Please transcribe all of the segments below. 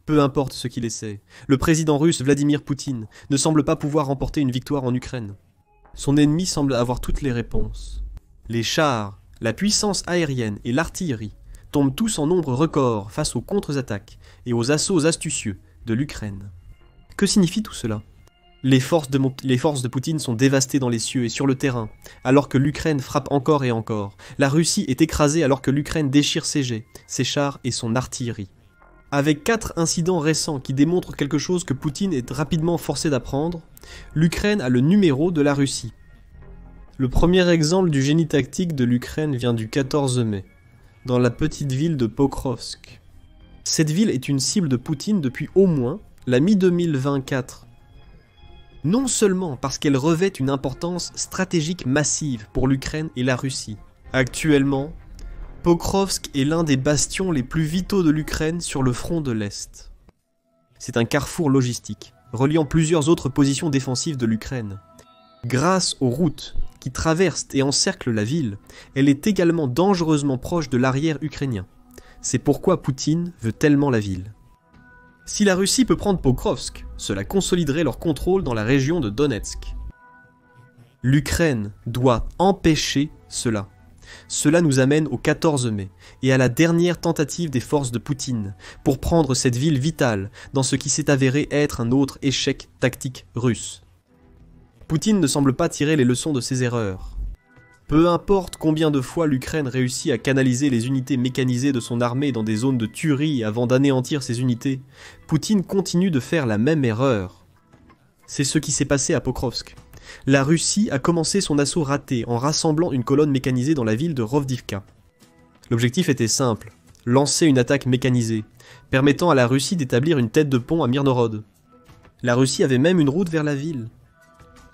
Peu importe ce qu'il essaie, le président russe Vladimir Poutine ne semble pas pouvoir remporter une victoire en Ukraine. Son ennemi semble avoir toutes les réponses. Les chars, la puissance aérienne et l'artillerie tombent tous en nombre record face aux contre-attaques et aux assauts astucieux de l'Ukraine. Que signifie tout cela ? Les forces de Poutine sont dévastées dans les cieux et sur le terrain, alors que l'Ukraine frappe encore et encore. La Russie est écrasée alors que l'Ukraine déchire ses jets, ses chars et son artillerie. Avec 4 incidents récents qui démontrent quelque chose que Poutine est rapidement forcé d'apprendre, l'Ukraine a le numéro de la Russie. Le premier exemple du génie tactique de l'Ukraine vient du 14 mai, dans la petite ville de Pokrovsk. Cette ville est une cible de Poutine depuis au moins la mi-2024. Non seulement parce qu'elle revêt une importance stratégique massive pour l'Ukraine et la Russie. Actuellement, Pokrovsk est l'un des bastions les plus vitaux de l'Ukraine sur le front de l'Est. C'est un carrefour logistique, reliant plusieurs autres positions défensives de l'Ukraine. Grâce aux routes qui traversent et encerclent la ville, elle est également dangereusement proche de l'arrière ukrainien. C'est pourquoi Poutine veut tellement la ville. Si la Russie peut prendre Pokrovsk, cela consoliderait leur contrôle dans la région de Donetsk. L'Ukraine doit empêcher cela. Cela nous amène au 14 mai et à la dernière tentative des forces de Poutine pour prendre cette ville vitale dans ce qui s'est avéré être un autre échec tactique russe. Poutine ne semble pas tirer les leçons de ses erreurs. Peu importe combien de fois l'Ukraine réussit à canaliser les unités mécanisées de son armée dans des zones de tuerie avant d'anéantir ces unités, Poutine continue de faire la même erreur. C'est ce qui s'est passé à Pokrovsk. La Russie a commencé son assaut raté en rassemblant une colonne mécanisée dans la ville de Rovdivka. L'objectif était simple, lancer une attaque mécanisée, permettant à la Russie d'établir une tête de pont à Mirnorod. La Russie avait même une route vers la ville.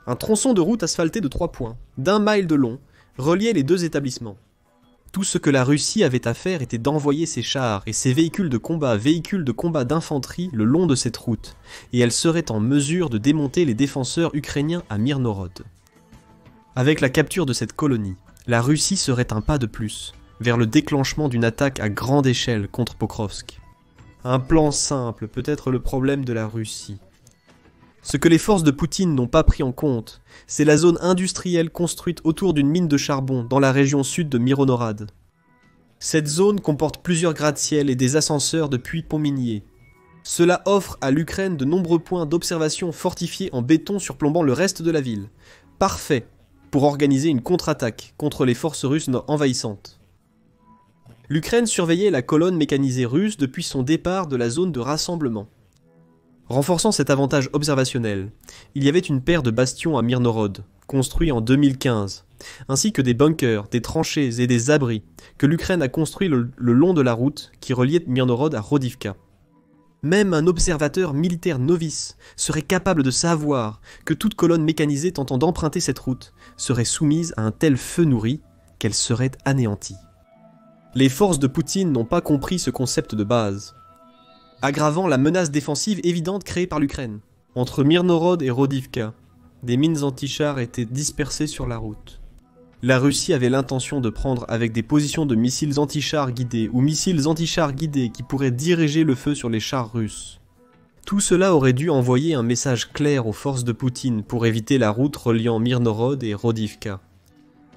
Un tronçon de route asphalté de 3 points, d'1 mile de long, reliait les 2 établissements. Tout ce que la Russie avait à faire était d'envoyer ses chars et ses véhicules de combat d'infanterie le long de cette route, et elle serait en mesure de démonter les défenseurs ukrainiens à Mirnorod. Avec la capture de cette colonie, la Russie serait un pas de plus vers le déclenchement d'une attaque à grande échelle contre Pokrovsk. Un plan simple peut être le problème de la Russie. Ce que les forces de Poutine n'ont pas pris en compte, c'est la zone industrielle construite autour d'une mine de charbon dans la région sud de Mironorad. Cette zone comporte plusieurs gratte-ciel et des ascenseurs de puits ponts miniers. Cela offre à l'Ukraine de nombreux points d'observation fortifiés en béton surplombant le reste de la ville. Parfait pour organiser une contre-attaque contre les forces russes envahissantes. L'Ukraine surveillait la colonne mécanisée russe depuis son départ de la zone de rassemblement. Renforçant cet avantage observationnel, il y avait une paire de bastions à Mirnorod, construits en 2015, ainsi que des bunkers, des tranchées et des abris que l'Ukraine a construits le long de la route qui reliait Mirnorod à Rovdivka. Même un observateur militaire novice serait capable de savoir que toute colonne mécanisée tentant d'emprunter cette route serait soumise à un tel feu nourri qu'elle serait anéantie. Les forces de Poutine n'ont pas compris ce concept de base, aggravant la menace défensive évidente créée par l'Ukraine. Entre Mirnorod et Rovdivka, des mines anti-chars étaient dispersées sur la route. La Russie avait l'intention de prendre avec des positions de missiles anti-chars guidés ou missiles anti-chars guidés qui pourraient diriger le feu sur les chars russes. Tout cela aurait dû envoyer un message clair aux forces de Poutine pour éviter la route reliant Mirnorod et Rovdivka.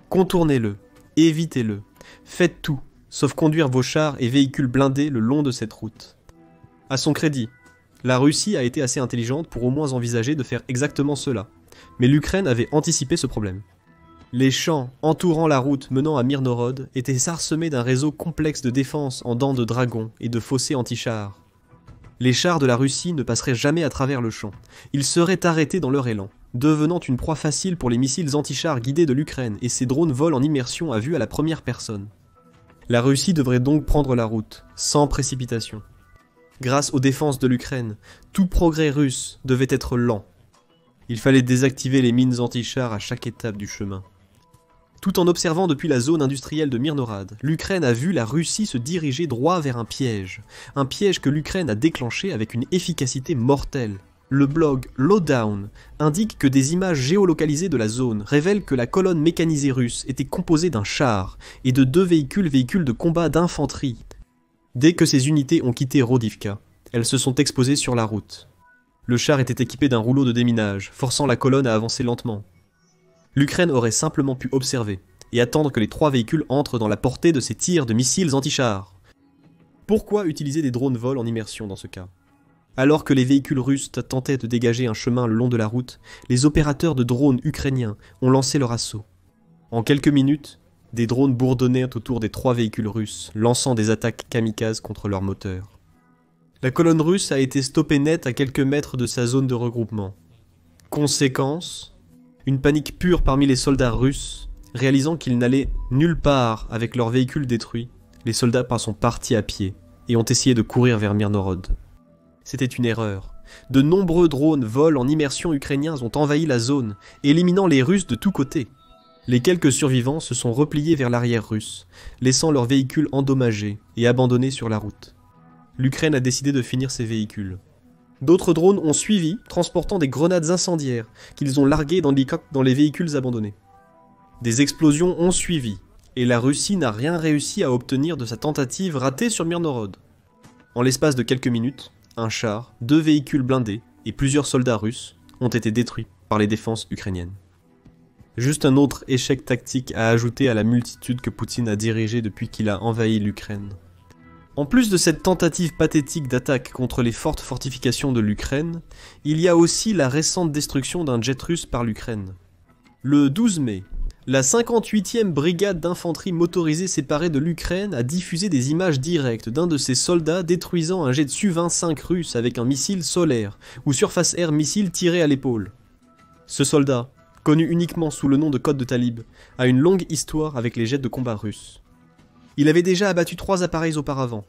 Contournez-le, évitez-le, faites tout, sauf conduire vos chars et véhicules blindés le long de cette route. À son crédit, la Russie a été assez intelligente pour au moins envisager de faire exactement cela, mais l'Ukraine avait anticipé ce problème. Les champs entourant la route menant à Mirnorod étaient sarsemés d'un réseau complexe de défense en dents de dragon et de fossés anti-chars. Les chars de la Russie ne passeraient jamais à travers le champ, ils seraient arrêtés dans leur élan, devenant une proie facile pour les missiles anti-chars guidés de l'Ukraine et ces drones volent en immersion à vue à la première personne. La Russie devrait donc prendre la route, sans précipitation. Grâce aux défenses de l'Ukraine, tout progrès russe devait être lent. Il fallait désactiver les mines anti-chars à chaque étape du chemin. Tout en observant depuis la zone industrielle de Mirnorad, l'Ukraine a vu la Russie se diriger droit vers un piège que l'Ukraine a déclenché avec une efficacité mortelle. Le blog Lowdown indique que des images géolocalisées de la zone révèlent que la colonne mécanisée russe était composée d'un char et de 2 véhicules de combat d'infanterie. Dès que ces unités ont quitté Rovdivka, Elles se sont exposées sur la route. Le char était équipé d'un rouleau de déminage, forçant la colonne à avancer lentement. L'Ukraine aurait simplement pu observer et attendre que les 3 véhicules entrent dans la portée de ces tirs de missiles anti-chars. Pourquoi utiliser des drones vol en immersion dans ce cas? Alors que les véhicules russes tentaient de dégager un chemin le long de la route, les opérateurs de drones ukrainiens ont lancé leur assaut. En quelques minutes, des drones bourdonnèrent autour des 3 véhicules russes, lançant des attaques kamikazes contre leurs moteurs. La colonne russe a été stoppée net à quelques mètres de sa zone de regroupement. Conséquence, une panique pure parmi les soldats russes, réalisant qu'ils n'allaient nulle part avec leurs véhicules détruits. Les soldats sont partis à pied et ont essayé de courir vers Myrhorod. C'était une erreur. De nombreux drones vol en immersion ukrainiens ont envahi la zone, éliminant les Russes de tous côtés. Les quelques survivants se sont repliés vers l'arrière russe, laissant leurs véhicules endommagés et abandonnés sur la route. L'Ukraine a décidé de finir ses véhicules. D'autres drones ont suivi, transportant des grenades incendiaires qu'ils ont larguées dans les véhicules abandonnés. Des explosions ont suivi, et la Russie n'a rien réussi à obtenir de sa tentative ratée sur Myrhorod. En l'espace de quelques minutes, un char, 2 véhicules blindés et plusieurs soldats russes ont été détruits par les défenses ukrainiennes. Juste un autre échec tactique à ajouter à la multitude que Poutine a dirigée depuis qu'il a envahi l'Ukraine. En plus de cette tentative pathétique d'attaque contre les fortes fortifications de l'Ukraine, il y a aussi la récente destruction d'un jet russe par l'Ukraine. Le 12 mai, la 58e brigade d'infanterie motorisée séparée de l'Ukraine a diffusé des images directes d'un de ses soldats détruisant un jet de Su-25 russe avec un missile solaire ou surface air missile tiré à l'épaule. Ce soldat, connu uniquement sous le nom de Code de Talib, a une longue histoire avec les jets de combat russes. Il avait déjà abattu 3 appareils auparavant,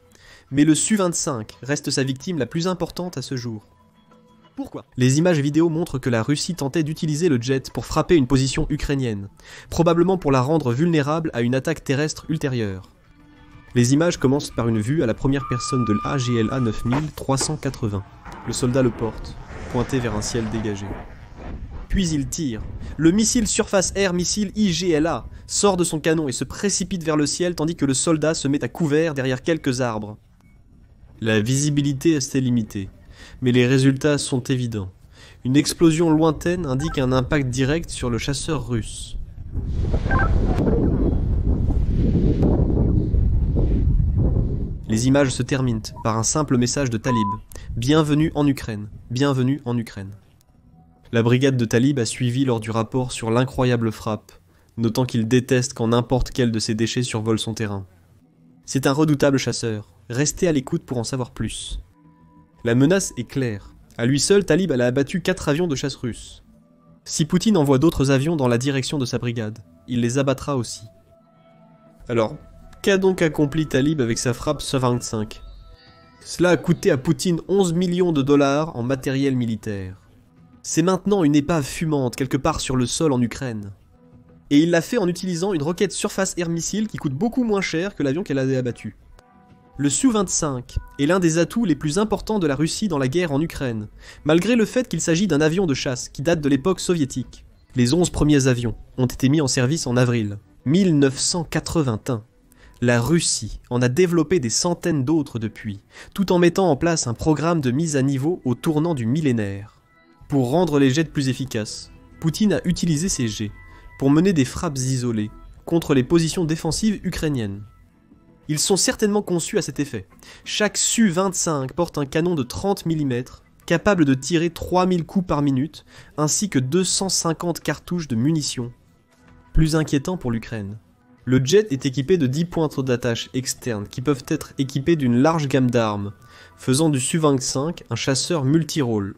mais le Su-25 reste sa victime la plus importante à ce jour. Pourquoi? Les images vidéo montrent que la Russie tentait d'utiliser le jet pour frapper une position ukrainienne, probablement pour la rendre vulnérable à une attaque terrestre ultérieure. Les images commencent par une vue à la première personne de l'AGLA 9380. Le soldat le porte, pointé vers un ciel dégagé. Puis il tire. Le missile surface air missile IGLA sort de son canon et se précipite vers le ciel tandis que le soldat se met à couvert derrière quelques arbres. La visibilité est assez limitée, mais les résultats sont évidents. Une explosion lointaine indique un impact direct sur le chasseur russe. Les images se terminent par un simple message de Talib. Bienvenue en Ukraine, bienvenue en Ukraine. La brigade de Talib a suivi lors du rapport sur l'incroyable frappe, notant qu'il déteste quand n'importe quel de ses déchets survole son terrain. C'est un redoutable chasseur, restez à l'écoute pour en savoir plus. La menace est claire. À lui seul, Talib a abattu 4 avions de chasse russes. Si Poutine envoie d'autres avions dans la direction de sa brigade, il les abattra aussi. Alors, qu'a donc accompli Talib avec sa frappe Su-25 ? Cela a coûté à Poutine 11 millions de dollars en matériel militaire. C'est maintenant une épave fumante quelque part sur le sol en Ukraine. Et il l'a fait en utilisant une roquette surface air missile qui coûte beaucoup moins cher que l'avion qu'elle avait abattu. Le Su-25 est l'un des atouts les plus importants de la Russie dans la guerre en Ukraine, malgré le fait qu'il s'agit d'un avion de chasse qui date de l'époque soviétique. Les 11 premiers avions ont été mis en service en avril 1981. La Russie en a développé des centaines d'autres depuis, tout en mettant en place un programme de mise à niveau au tournant du millénaire. Pour rendre les jets plus efficaces, Poutine a utilisé ces jets pour mener des frappes isolées contre les positions défensives ukrainiennes. Ils sont certainement conçus à cet effet. Chaque Su-25 porte un canon de 30 mm, capable de tirer 3000 coups par minute, ainsi que 250 cartouches de munitions. Plus inquiétant pour l'Ukraine. Le jet est équipé de 10 pointes d'attache externes qui peuvent être équipés d'une large gamme d'armes, faisant du Su-25 un chasseur multirôle.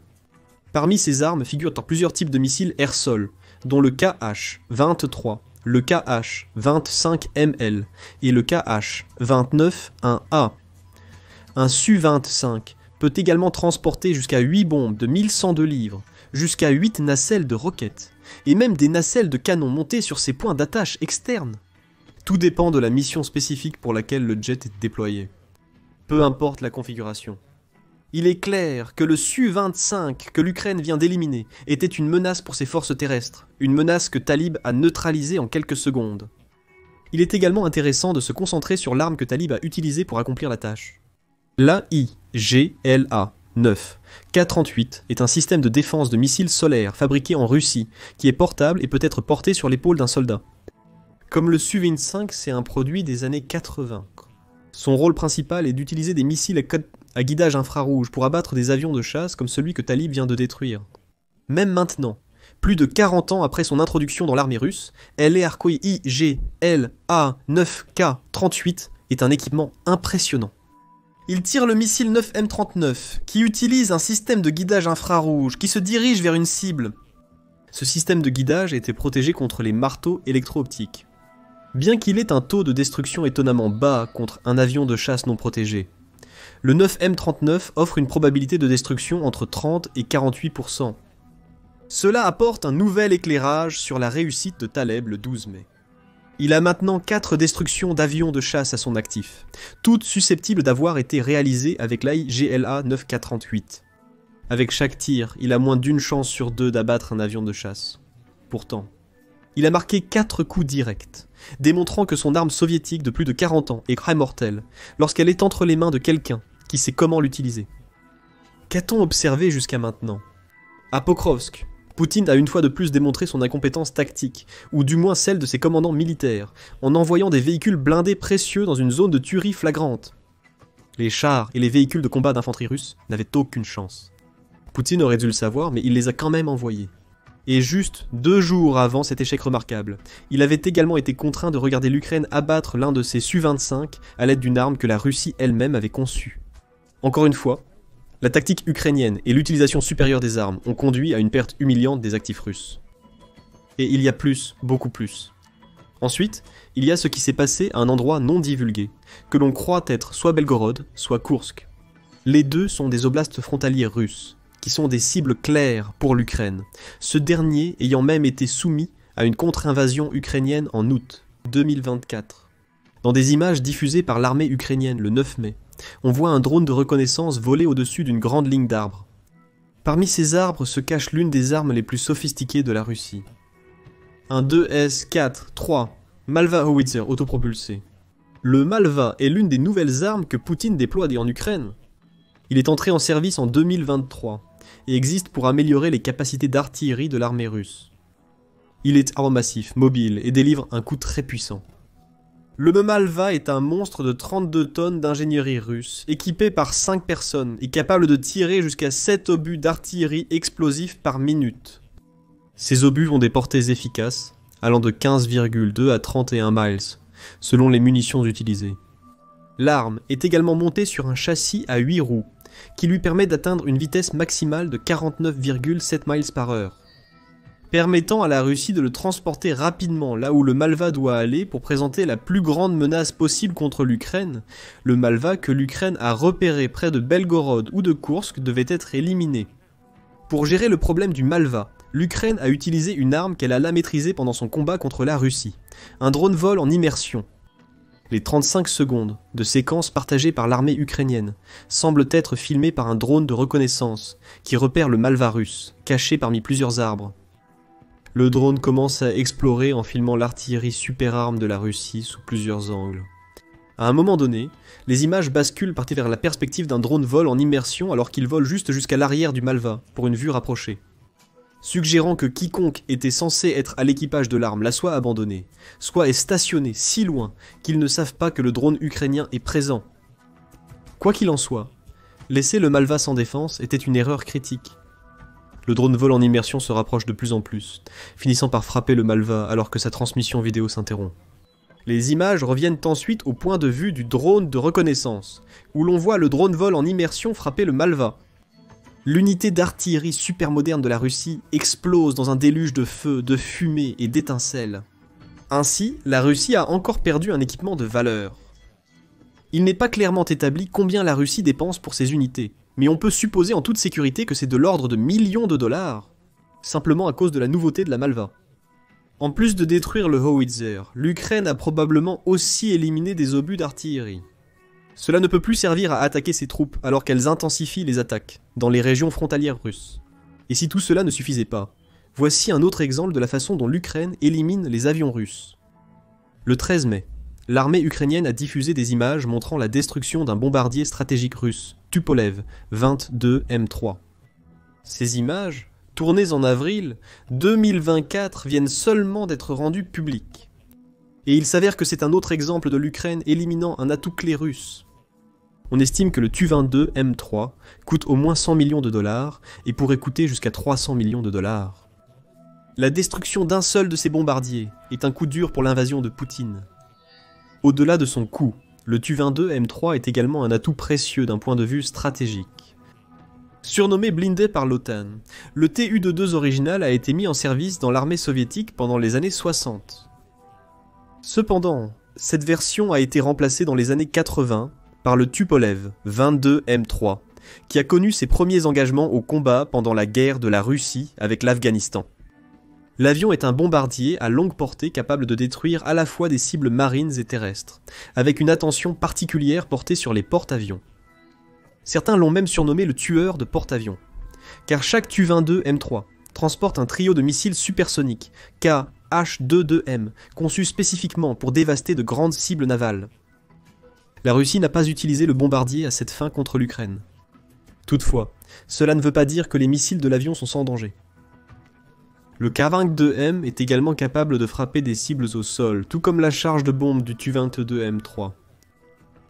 Parmi ces armes figurent plusieurs types de missiles air-sol, dont le KH-23, le KH-25ML et le KH-29-1A. Un Su-25 peut également transporter jusqu'à 8 bombes de 1102 livres, jusqu'à 8 nacelles de roquettes, et même des nacelles de canon montées sur ses points d'attache externes. Tout dépend de la mission spécifique pour laquelle le jet est déployé. Peu importe la configuration. Il est clair que le Su-25 que l'Ukraine vient d'éliminer était une menace pour ses forces terrestres, une menace que Talib a neutralisée en quelques secondes. Il est également intéressant de se concentrer sur l'arme que Talib a utilisée pour accomplir la tâche. L'AIGLA 9 K-38 est un système de défense de missiles solaires fabriqué en Russie, qui est portable et peut être porté sur l'épaule d'un soldat. Comme le Su-25, c'est un produit des années 80. Son rôle principal est d'utiliser des missiles à guidage infrarouge pour abattre des avions de chasse comme celui que Talib vient de détruire. Même maintenant, plus de 40 ans après son introduction dans l'armée russe, l'AIGLA 9K-38 est un équipement impressionnant. Il tire le missile 9M39, qui utilise un système de guidage infrarouge qui se dirige vers une cible. Ce système de guidage était protégé contre les marteaux électro-optiques. Bien qu'il ait un taux de destruction étonnamment bas contre un avion de chasse non protégé, le 9M39 offre une probabilité de destruction entre 30 et 48%. Cela apporte un nouvel éclairage sur la réussite de Taleb le 12 mai. Il a maintenant 4 destructions d'avions de chasse à son actif, toutes susceptibles d'avoir été réalisées avec l'AIGLA 9K-38. Avec chaque tir, il a moins d'une chance sur 2 d'abattre un avion de chasse. Pourtant, il a marqué 4 coups directs, démontrant que son arme soviétique de plus de 40 ans est très mortelle lorsqu'elle est entre les mains de quelqu'un qui sait comment l'utiliser. Qu'a-t-on observé jusqu'à maintenant? À Pokrovsk, Poutine a une fois de plus démontré son incompétence tactique, ou du moins celle de ses commandants militaires, en envoyant des véhicules blindés précieux dans une zone de tuerie flagrante. Les chars et les véhicules de combat d'infanterie russe n'avaient aucune chance. Poutine aurait dû le savoir, mais il les a quand même envoyés. Et juste 2 jours avant cet échec remarquable, il avait également été contraint de regarder l'Ukraine abattre l'un de ses Su-25 à l'aide d'une arme que la Russie elle-même avait conçue. Encore une fois, la tactique ukrainienne et l'utilisation supérieure des armes ont conduit à une perte humiliante des actifs russes. Et il y a plus, beaucoup plus. Ensuite, il y a ce qui s'est passé à un endroit non divulgué, que l'on croit être soit Belgorod, soit Koursk. Les deux sont des oblasts frontaliers russes, qui sont des cibles claires pour l'Ukraine, ce dernier ayant même été soumis à une contre-invasion ukrainienne en août 2024. Dans des images diffusées par l'armée ukrainienne le 9 mai, on voit un drone de reconnaissance voler au-dessus d'une grande ligne d'arbres. Parmi ces arbres se cache l'une des armes les plus sophistiquées de la Russie. Un 2S-4-3 Malva Howitzer autopropulsé. Le Malva est l'une des nouvelles armes que Poutine déploie en Ukraine. Il est entré en service en 2023 et existe pour améliorer les capacités d'artillerie de l'armée russe. Il est aéromassif, mobile et délivre un coup très puissant. Le Malva est un monstre de 32 tonnes d'ingénierie russe, équipé par 5 personnes et capable de tirer jusqu'à 7 obus d'artillerie explosifs par minute. Ces obus ont des portées efficaces, allant de 15,2 à 31 miles, selon les munitions utilisées. L'arme est également montée sur un châssis à 8 roues, qui lui permet d'atteindre une vitesse maximale de 49,7 miles par heure, permettant à la Russie de le transporter rapidement là où le Malva doit aller pour présenter la plus grande menace possible contre l'Ukraine. Le Malva que l'Ukraine a repéré près de Belgorod ou de Koursk devait être éliminé. Pour gérer le problème du Malva, l'Ukraine a utilisé une arme qu'elle alla maîtriser pendant son combat contre la Russie, un drone-vol en immersion. Les 35 secondes de séquence partagées par l'armée ukrainienne semblent être filmées par un drone de reconnaissance qui repère le Malva russe, caché parmi plusieurs arbres. Le drone commence à explorer en filmant l'artillerie super arme de la Russie sous plusieurs angles. À un moment donné, les images basculent partir vers la perspective d'un drone vol en immersion alors qu'il vole juste jusqu'à l'arrière du Malva pour une vue rapprochée, suggérant que quiconque était censé être à l'équipage de l'arme la soit abandonné, soit est stationné si loin qu'ils ne savent pas que le drone ukrainien est présent. Quoi qu'il en soit, laisser le Malva sans défense était une erreur critique. Le drone vol en immersion se rapproche de plus en plus, finissant par frapper le Malva alors que sa transmission vidéo s'interrompt. Les images reviennent ensuite au point de vue du drone de reconnaissance, où l'on voit le drone vol en immersion frapper le Malva. L'unité d'artillerie super moderne de la Russie explose dans un déluge de feu, de fumée et d'étincelles. Ainsi, la Russie a encore perdu un équipement de valeur. Il n'est pas clairement établi combien la Russie dépense pour ces unités, mais on peut supposer en toute sécurité que c'est de l'ordre de millions de dollars, simplement à cause de la nouveauté de la Malva. En plus de détruire le Howitzer, l'Ukraine a probablement aussi éliminé des obus d'artillerie. Cela ne peut plus servir à attaquer ses troupes alors qu'elles intensifient les attaques dans les régions frontalières russes. Et si tout cela ne suffisait pas, voici un autre exemple de la façon dont l'Ukraine élimine les avions russes. Le 13 mai, l'armée ukrainienne a diffusé des images montrant la destruction d'un bombardier stratégique russe, Tupolev 22 M3. Ces images, tournées en avril 2024, viennent seulement d'être rendues publiques. Et il s'avère que c'est un autre exemple de l'Ukraine éliminant un atout clé russe. On estime que le Tu-22 M3 coûte au moins 100 millions de dollars et pourrait coûter jusqu'à 300 millions de dollars. La destruction d'un seul de ces bombardiers est un coup dur pour l'invasion de Poutine. Au-delà de son coût, le Tu-22 M3 est également un atout précieux d'un point de vue stratégique. Surnommé blindé par l'OTAN, le Tu-22 original a été mis en service dans l'armée soviétique pendant les années 60. Cependant, cette version a été remplacée dans les années 80 par le Tupolev 22 M3, qui a connu ses premiers engagements au combat pendant la guerre de la Russie avec l'Afghanistan. L'avion est un bombardier à longue portée capable de détruire à la fois des cibles marines et terrestres, avec une attention particulière portée sur les porte-avions. Certains l'ont même surnommé le tueur de porte-avions, car chaque Tu-22 M3 transporte un trio de missiles supersoniques Kh-22M, conçus spécifiquement pour dévaster de grandes cibles navales. La Russie n'a pas utilisé le bombardier à cette fin contre l'Ukraine. Toutefois, cela ne veut pas dire que les missiles de l'avion sont sans danger. Le K-22M est également capable de frapper des cibles au sol, tout comme la charge de bombes du Tu-22 M3.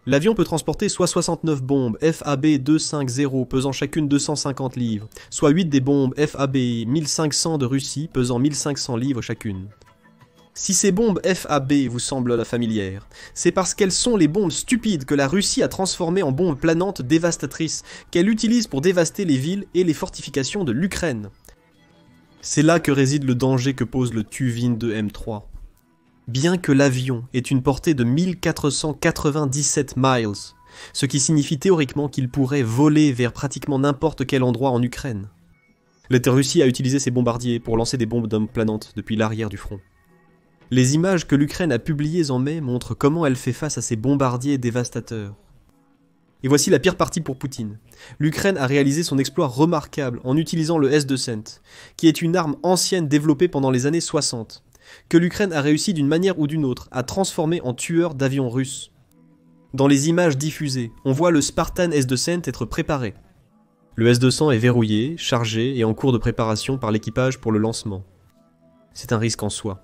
L'avion peut transporter soit 69 bombes FAB-250 pesant chacune 250 livres, soit 8 des bombes FAB-1500 de Russie pesant 1500 livres chacune. Si ces bombes FAB vous semblent familières, c'est parce qu'elles sont les bombes stupides que la Russie a transformées en bombes planantes dévastatrices, qu'elle utilise pour dévaster les villes et les fortifications de l'Ukraine. C'est là que réside le danger que pose le Tu-22 M3. Bien que l'avion ait une portée de 1497 miles, ce qui signifie théoriquement qu'il pourrait voler vers pratiquement n'importe quel endroit en Ukraine. La Russie a utilisé ses bombardiers pour lancer des bombes d'hommes planantes depuis l'arrière du front. Les images que l'Ukraine a publiées en mai montrent comment elle fait face à ces bombardiers dévastateurs. Et voici la pire partie pour Poutine. L'Ukraine a réalisé son exploit remarquable en utilisant le S-200, qui est une arme ancienne développée pendant les années 60, que l'Ukraine a réussi d'une manière ou d'une autre à transformer en tueur d'avions russes. Dans les images diffusées, on voit le Spartan S-200 être préparé. Le S-200 est verrouillé, chargé et en cours de préparation par l'équipage pour le lancement. C'est un risque en soi.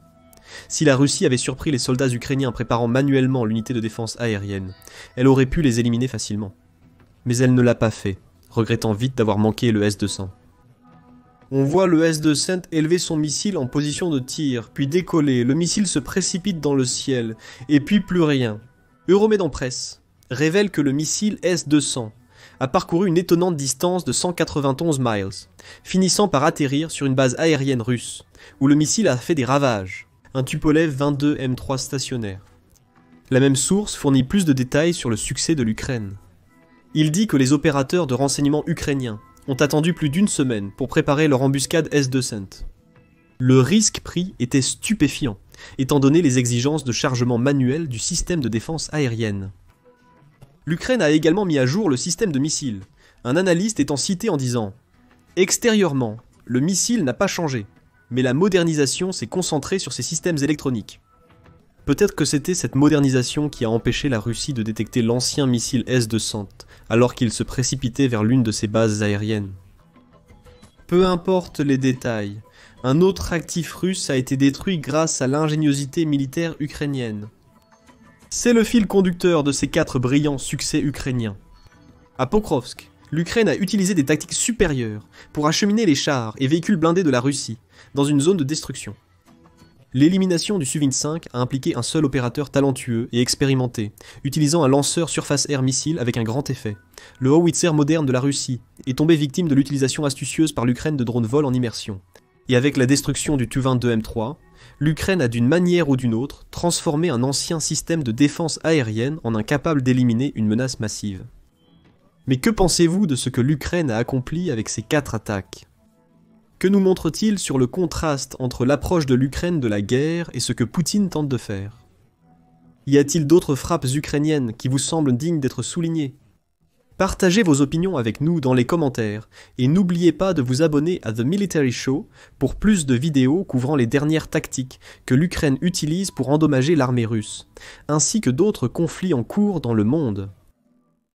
Si la Russie avait surpris les soldats ukrainiens préparant manuellement l'unité de défense aérienne, elle aurait pu les éliminer facilement. Mais elle ne l'a pas fait, regrettant vite d'avoir manqué le S-200. On voit le S-200 élever son missile en position de tir, puis décoller, le missile se précipite dans le ciel, et puis plus rien. Euromédan Press révèle que le missile S-200 a parcouru une étonnante distance de 191 miles, finissant par atterrir sur une base aérienne russe, où le missile a fait des ravages, un Tupolev 22 M3 stationnaire. La même source fournit plus de détails sur le succès de l'Ukraine. Il dit que les opérateurs de renseignement ukrainiens ont attendu plus d'une semaine pour préparer leur embuscade S-200. Le risque pris était stupéfiant, étant donné les exigences de chargement manuel du système de défense aérienne. L'Ukraine a également mis à jour le système de missiles, un analyste étant cité en disant « Extérieurement, le missile n'a pas changé, mais la modernisation s'est concentrée sur ses systèmes électroniques. » Peut-être que c'était cette modernisation qui a empêché la Russie de détecter l'ancien missile S-200, alors qu'il se précipitait vers l'une de ses bases aériennes. Peu importe les détails, un autre actif russe a été détruit grâce à l'ingéniosité militaire ukrainienne. C'est le fil conducteur de ces 4 brillants succès ukrainiens. À Pokrovsk, l'Ukraine a utilisé des tactiques supérieures pour acheminer les chars et véhicules blindés de la Russie dans une zone de destruction. L'élimination du Su-25 a impliqué un seul opérateur talentueux et expérimenté, utilisant un lanceur surface-air missile avec un grand effet. Le howitzer moderne de la Russie est tombé victime de l'utilisation astucieuse par l'Ukraine de drones vol en immersion. Et avec la destruction du Tu-22 M3, l'Ukraine a d'une manière ou d'une autre transformé un ancien système de défense aérienne en incapable d'éliminer une menace massive. Mais que pensez-vous de ce que l'Ukraine a accompli avec ces 4 attaques ? Que nous montre-t-il sur le contraste entre l'approche de l'Ukraine de la guerre et ce que Poutine tente de faire ? Y a-t-il d'autres frappes ukrainiennes qui vous semblent dignes d'être soulignées ? Partagez vos opinions avec nous dans les commentaires et n'oubliez pas de vous abonner à The Military Show pour plus de vidéos couvrant les dernières tactiques que l'Ukraine utilise pour endommager l'armée russe, ainsi que d'autres conflits en cours dans le monde.